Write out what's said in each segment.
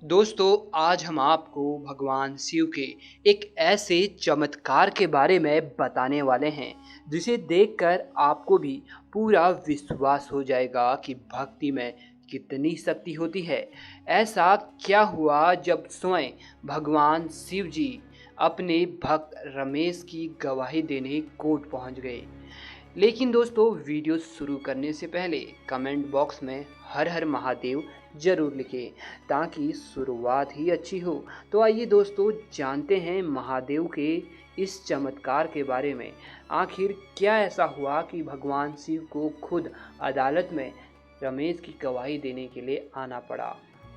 दोस्तों, आज हम आपको भगवान शिव के एक ऐसे चमत्कार के बारे में बताने वाले हैं जिसे देखकर आपको भी पूरा विश्वास हो जाएगा कि भक्ति में कितनी शक्ति होती है। ऐसा क्या हुआ जब स्वयं भगवान शिव जी अपने भक्त रमेश की गवाही देने कोर्ट पहुंच गए। लेकिन दोस्तों, वीडियो शुरू करने से पहले कमेंट बॉक्स में हर हर महादेव जरूर लिखें ताकि शुरुआत ही अच्छी हो। तो आइए दोस्तों, जानते हैं महादेव के इस चमत्कार के बारे में। आखिर क्या ऐसा हुआ कि भगवान शिव को खुद अदालत में रमेश की गवाही देने के लिए आना पड़ा।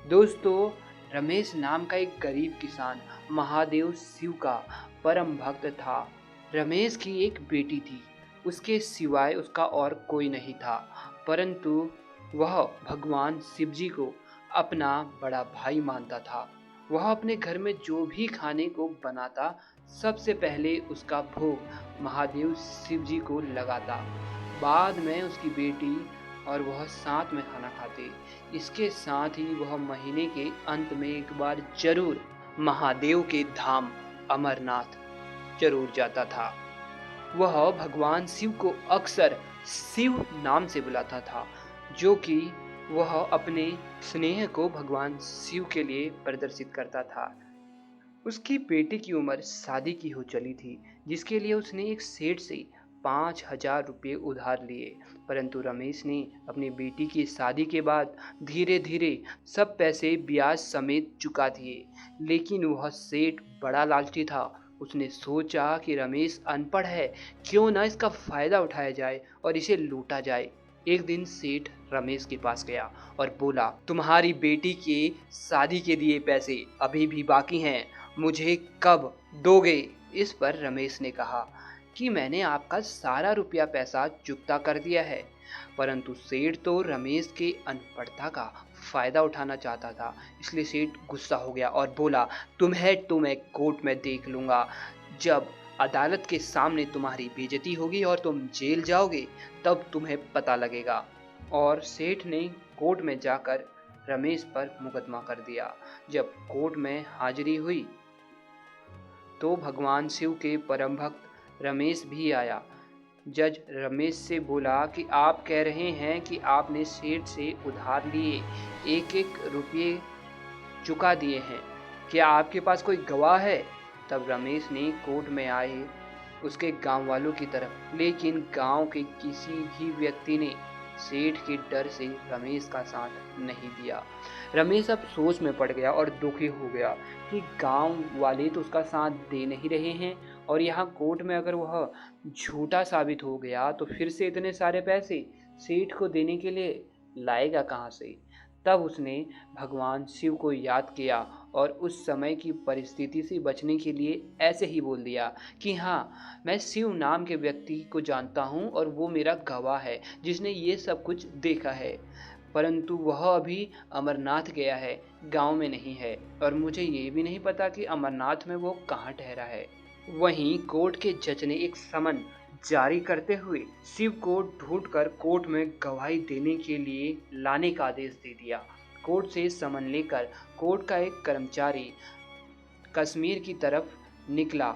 दोस्तों, रमेश नाम का एक गरीब किसान महादेव शिव का परम भक्त था। रमेश की एक बेटी थी, उसके सिवाय उसका और कोई नहीं था, परंतु वह भगवान शिव जी को अपना बड़ा भाई मानता था। वह अपने घर में जो भी खाने को बनाता, सबसे पहले उसका भोग महादेव शिव जी को लगाता। बाद में उसकी बेटी और वह साथ में खाना खाते। इसके साथ ही वह महीने के अंत में एक बार जरूर महादेव के धाम अमरनाथ जरूर जाता था। वह भगवान शिव को अक्सर शिव नाम से बुलाता था, जो कि वह अपने स्नेह को भगवान शिव के लिए प्रदर्शित करता था। उसकी बेटी की उम्र शादी की हो चली थी, जिसके लिए उसने एक सेठ से 5,000 रुपये उधार लिए। परंतु रमेश ने अपनी बेटी की शादी के बाद धीरे धीरे सब पैसे ब्याज समेत चुका दिए। लेकिन वह सेठ बड़ा लालची था। उसने सोचा कि रमेश अनपढ़ है, क्यों ना इसका फायदा उठाया जाए और इसे लूटा जाए। एक दिन सेठ रमेश के पास गया और बोला, तुम्हारी बेटी की शादी के दिए पैसे अभी भी बाकी हैं, मुझे कब दोगे? इस पर रमेश ने कहा कि मैंने आपका सारा रुपया पैसा चुकता कर दिया है। परंतु सेठ तो रमेश के अनपढ़ता का फायदा उठाना चाहता था, इसलिए सेठ गुस्सा हो गया और बोला, तुम्हें तो मैं कोर्ट में देख लूंगा। जब अदालत के सामने तुम्हारी बेइज्जती होगी और तुम जेल जाओगे, तब तुम्हें पता लगेगा। और सेठ ने कोर्ट में जाकर रमेश पर मुकदमा कर दिया। जब कोर्ट में हाजिरी हुई तो भगवान शिव के परम भक्त रमेश भी आया। जज रमेश से बोला कि आप कह रहे हैं कि आपने सेठ से उधार लिए एक एक रुपये चुका दिए हैं, क्या आपके पास कोई गवाह है? तब रमेश ने कोर्ट में आए उसके गांव वालों की तरफ, लेकिन गांव के किसी भी व्यक्ति ने सेठ के डर से रमेश का साथ नहीं दिया। रमेश अब सोच में पड़ गया और दुखी हो गया कि गांव वाले तो उसका साथ दे नहीं रहे हैं, और यहाँ कोर्ट में अगर वह झूठा साबित हो गया तो फिर से इतने सारे पैसे सेठ को देने के लिए लाएगा कहाँ से। तब उसने भगवान शिव को याद किया और उस समय की परिस्थिति से बचने के लिए ऐसे ही बोल दिया कि हाँ, मैं शिव नाम के व्यक्ति को जानता हूँ और वो मेरा गवाह है जिसने ये सब कुछ देखा है। परंतु वह अभी अमरनाथ गया है, गांव में नहीं है, और मुझे ये भी नहीं पता कि अमरनाथ में वो कहाँ ठहरा है। वहीं कोर्ट के जज ने एक समन जारी करते हुए शिव को ढूंढकर कोर्ट में गवाही देने के लिए लाने का आदेश दे दिया। कोर्ट से समन लेकर कोर्ट का एक कर्मचारी कश्मीर की तरफ निकला,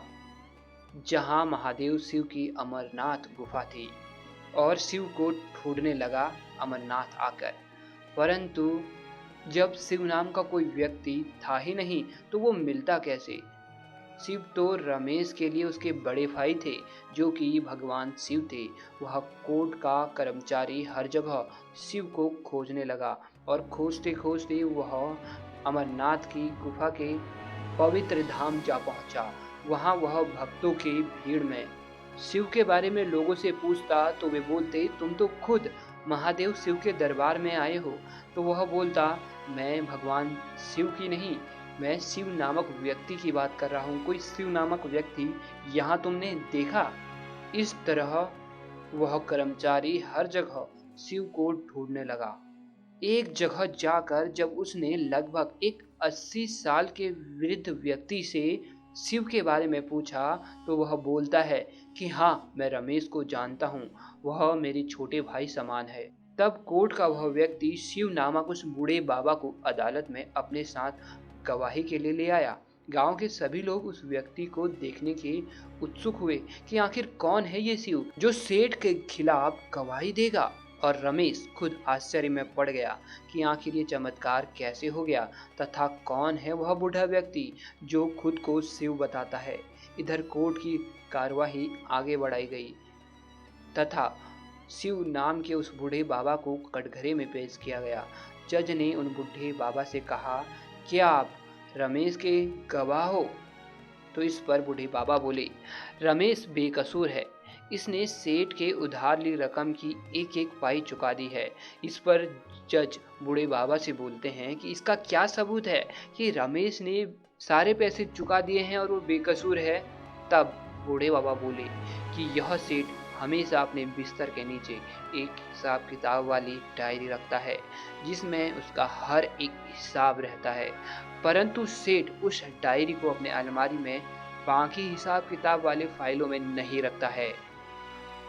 जहां महादेव शिव की अमरनाथ गुफा थी, और शिव को ढूंढने लगा अमरनाथ आकर। परंतु जब शिव नाम का कोई व्यक्ति था ही नहीं, तो वो मिलता कैसे? शिव तो रमेश के लिए उसके बड़े भाई थे, जो कि भगवान शिव थे। वह कोर्ट का कर्मचारी हर जगह शिव को खोजने लगा, और खोजते खोजते वह अमरनाथ की गुफा के पवित्र धाम जा पहुंचा। वहां वह भक्तों की भीड़ में शिव के बारे में लोगों से पूछता तो वे बोलते, तुम तो खुद महादेव शिव के दरबार में आए हो। तो वह बोलता, मैं भगवान शिव की नहीं, मैं शिव नामक व्यक्ति की बात कर रहा हूँ। कोई शिव नामक व्यक्ति यहाँ तुमने देखा? इस तरह वह कर्मचारी हर जगह शिव को ढूंढने लगा। एक जगह जाकर जब उसने लगभग एक 80 साल के वृद्ध व्यक्ति से शिव के बारे में पूछा, तो वह बोलता है कि हाँ, मैं रमेश को जानता हूँ, वह मेरे छोटे भाई समान है। तब कोर्ट का वह व्यक्ति शिव नामक उस बूढ़े बाबा को अदालत में अपने साथ गवाही के लिए ले आया। गांव के सभी लोग उस व्यक्ति को देखने के उत्सुक हुए कि आखिर कौन है ये शिव जो सेठ के खिलाफ गवाही देगा। और रमेश खुद आश्चर्य में पड़ गया कि आखिर ये चमत्कार कैसे हो गया तथा कौन है वह बूढ़ा व्यक्ति जो खुद को शिव बताता है। इधर कोर्ट की कार्यवाही आगे बढ़ाई गई तथा शिव नाम के उस बूढ़े बाबा को कटघरे में पेश किया गया। जज ने उन बूढ़े बाबा से कहा, क्या आप रमेश के गवाह हो? तो इस पर बूढ़े बाबा बोले, रमेश बेकसूर है, इसने सेठ के उधार ली रकम की एक एक पाई चुका दी है। इस पर जज बूढ़े बाबा से बोलते हैं कि इसका क्या सबूत है कि रमेश ने सारे पैसे चुका दिए हैं और वो बेकसूर है। तब बूढ़े बाबा बोले कि यह सेठ हमेशा अपने बिस्तर के नीचे एक हिसाब किताब वाली डायरी रखता है जिसमें उसका हर एक हिसाब रहता है, परंतु सेठ उस डायरी को अपने अलमारी में बाकी हिसाब किताब वाले फाइलों में नहीं रखता है।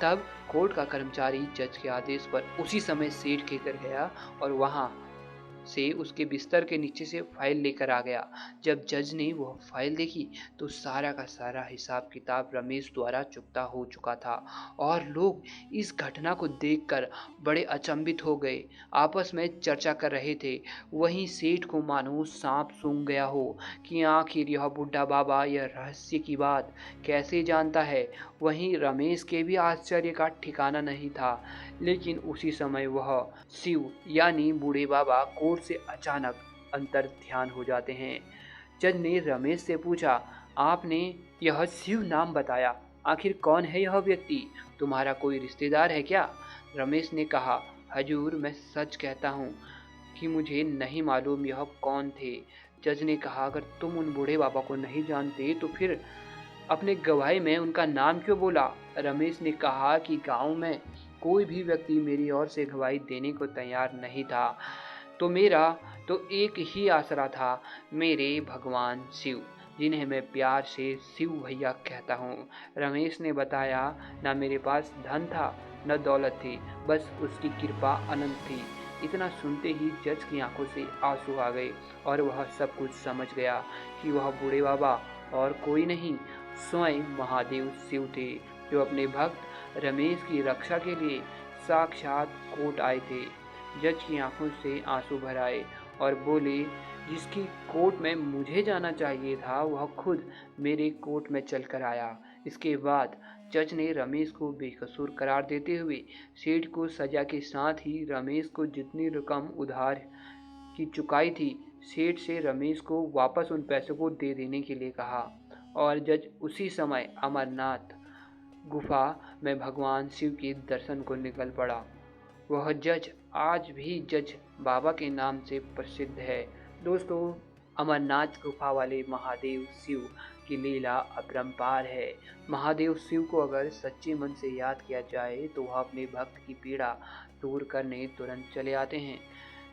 तब कोर्ट का कर्मचारी जज के आदेश पर उसी समय सेठ के घर गया और वहां से उसके बिस्तर के नीचे से फाइल लेकर आ गया। जब जज ने वह फाइल देखी तो सारा का सारा हिसाब किताब रमेश द्वारा चुकता हो चुका था और लोग इस घटना को देखकर बड़े अचंभित हो गए, आपस में चर्चा कर रहे थे। वहीं सेठ को मानो सांप सूंघ गया हो कि आखिर यह बुढ़ा बाबा यह रहस्य की बात कैसे जानता है। वहीं रमेश के भी आश्चर्य का ठिकाना नहीं था, लेकिन उसी समय वह शिव यानी बूढ़े बाबा कोर्ट से अचानक अंतर ध्यान हो जाते हैं। जज ने रमेश से पूछा, आपने यह शिव नाम बताया, आखिर कौन है यह व्यक्ति? तुम्हारा कोई रिश्तेदार है क्या? रमेश ने कहा, हजूर मैं सच कहता हूँ कि मुझे नहीं मालूम यह कौन थे। जज ने कहा, अगर तुम उन बूढ़े बाबा को नहीं जानते तो फिर अपने गवाही में उनका नाम क्यों बोला? रमेश ने कहा कि गांव में कोई भी व्यक्ति मेरी ओर से गवाही देने को तैयार नहीं था, तो मेरा तो एक ही आसरा था, मेरे भगवान शिव, जिन्हें मैं प्यार से शिव भैया कहता हूँ। रमेश ने बताया, ना मेरे पास धन था न दौलत थी, बस उसकी कृपा अनंत थी। इतना सुनते ही जज की आंखों से आंसू आ गए और वह सब कुछ समझ गया कि वह बूढ़े बाबा और कोई नहीं, स्वयं महादेव शिव थे जो अपने भक्त रमेश की रक्षा के लिए साक्षात कोर्ट आए थे। जज की आंखों से आंसू भर आए और बोले, जिसकी कोर्ट में मुझे जाना चाहिए था वह खुद मेरे कोर्ट में चलकर आया। इसके बाद जज ने रमेश को बेकसूर करार देते हुए सेठ को सजा के साथ ही रमेश को जितनी रकम उधार की चुकाई थी सेठ से रमेश को वापस उन पैसों को दे देने के लिए कहा। और जज उसी समय अमरनाथ गुफा में भगवान शिव के दर्शन को निकल पड़ा। वह जज आज भी जज बाबा के नाम से प्रसिद्ध है। दोस्तों, अमरनाथ गुफा वाले महादेव शिव की लीला अपरंपार है। महादेव शिव को अगर सच्चे मन से याद किया जाए तो वह अपने भक्त की पीड़ा दूर करने तुरंत चले आते हैं।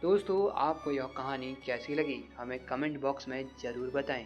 दोस्तों, आपको यह कहानी कैसी लगी हमें कमेंट बॉक्स में ज़रूर बताएं।